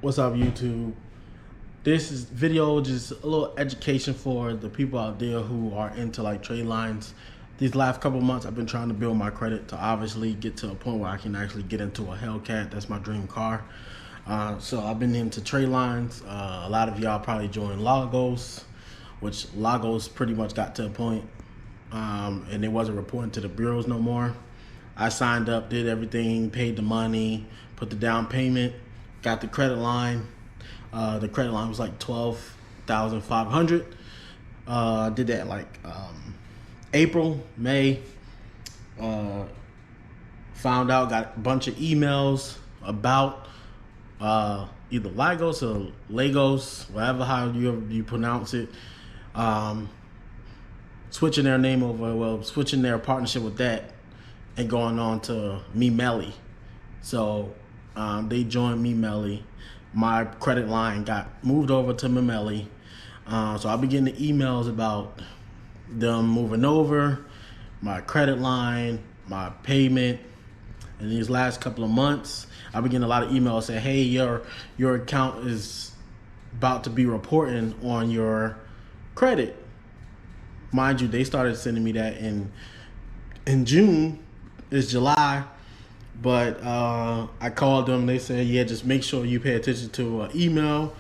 What's up, YouTube? This is video just a little education for the people out there who are into like trade lines. These last couple months I've been trying to build my credit to obviously get to a point where I can actually get into a Hellcat. That's my dream car. So I've been into trade lines. A lot of y'all probably joined Lagos, which Lagos pretty much got to a point and they wasn't reporting to the bureaus no more. I signed up, did everything, paid the money, put the down payment, got the credit line. The credit line was like $12,500. I did that like April, May. Found out, got a bunch of emails about either Lagos or Lagos, whatever how you pronounce it. Switching their name over, well, switching their partnership with that and going on to Memelli. So they joined Memelli. My credit line got moved over to Memelli. So I've been getting the emails about them moving over, my credit line, my payment. In these last couple of months, I've been getting a lot of emails saying, hey, your account is about to be reporting on your credit. Mind you, they started sending me that in June. It's July. But I called them. They said, yeah, just make sure you pay attention to an email,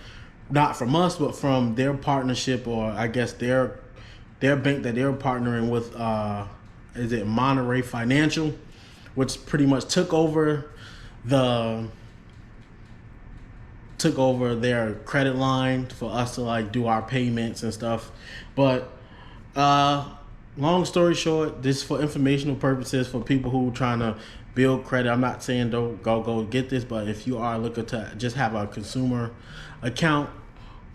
not from us, but from their partnership, or I guess their bank that they're partnering with. Is it Monterey Financial, which pretty much took over their credit line for us to like do our payments and stuff. But long story short, this is for informational purposes for people who trying to build credit. I'm not saying don't go get this, but if you are looking to just have a consumer account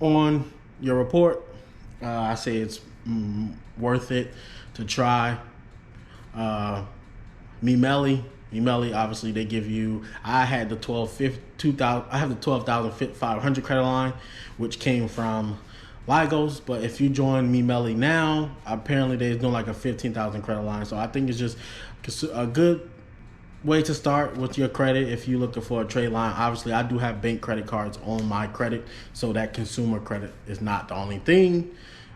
on your report, I say it's worth it to try. Memelli, obviously they give you. I had the 12,500 credit line, which came from Lagos. But if you join Memelli now, apparently they're doing like a 15,000 credit line. So I think it's just a good way to start with your credit if you're looking for a trade line. Obviously, I do have bank credit cards on my credit, so that consumer credit is not the only thing.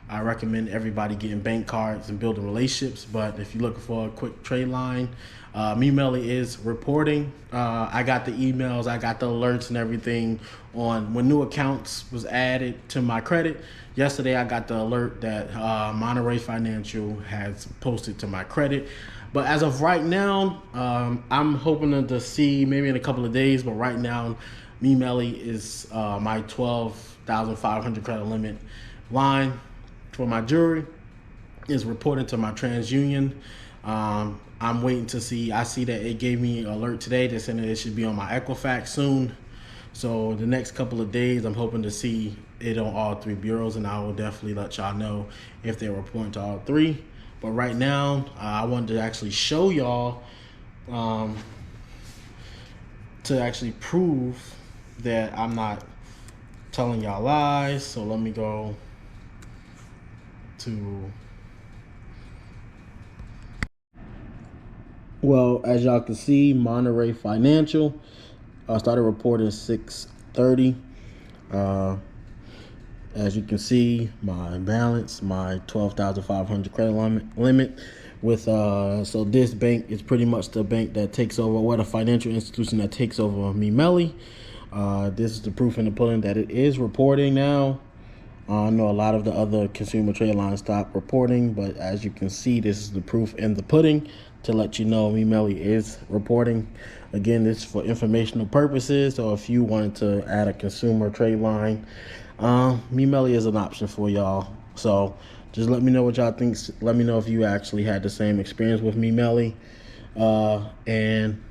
I recommend everybody getting bank cards and building relationships, but if you're looking for a quick trade line, Memelli is reporting. I got the emails, I got the alerts and everything on when new accounts was added to my credit. Yesterday, I got the alert that Monterey Financial has posted to my credit. But as of right now, I'm hoping to see maybe in a couple of days. But right now, Memelli is my 12,500 credit limit line for my jewelry is reported to my TransUnion. I'm waiting to see. I see that it gave me an alert today that said that it should be on my Equifax soon. So the next couple of days, I'm hoping to see it on all three bureaus, and I will definitely let y'all know if they're reporting to all three. But right now, I wanted to actually show y'all to actually prove that I'm not telling y'all lies. So let me go to, well, as y'all can see, Monterey Financial started reporting 6:30. As you can see, my balance, my 12,500 credit limit with, so this bank is pretty much the bank that takes over, what a financial institution that takes over Memelli. This is the proof in the pudding that it is reporting now. I know a lot of the other consumer trade lines stopped reporting, but as you can see, this is the proof in the pudding to let you know Memelli is reporting. Again, this is for informational purposes, so if you wanted to add a consumer trade line, Memelli is an option for y'all. So just let me know what y'all think. Let me know if you actually had the same experience with Memelli. And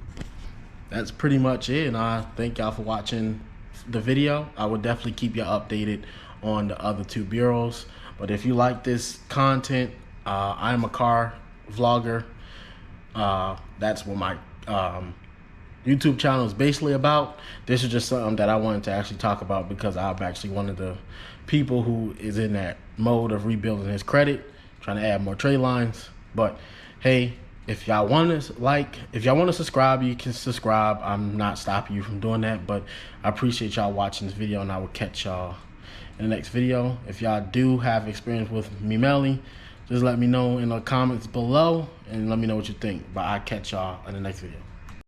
that's pretty much it. And I thank y'all for watching the video. I will definitely keep y'all updated on the other two bureaus. But if you like this content, I'm a car vlogger. That's what my YouTube channel is basically about. This is just something that I wanted to actually talk about because I'm actually one of the people who is in that mode of rebuilding his credit, trying to add more trade lines. But hey, If y'all want to subscribe, you can subscribe. I'm not stopping you from doing that, but I appreciate y'all watching this video, and I will catch y'all in the next video. If y'all do have experience with Memelli, just let me know in the comments below, and let me know what you think. But I'll catch y'all in the next video.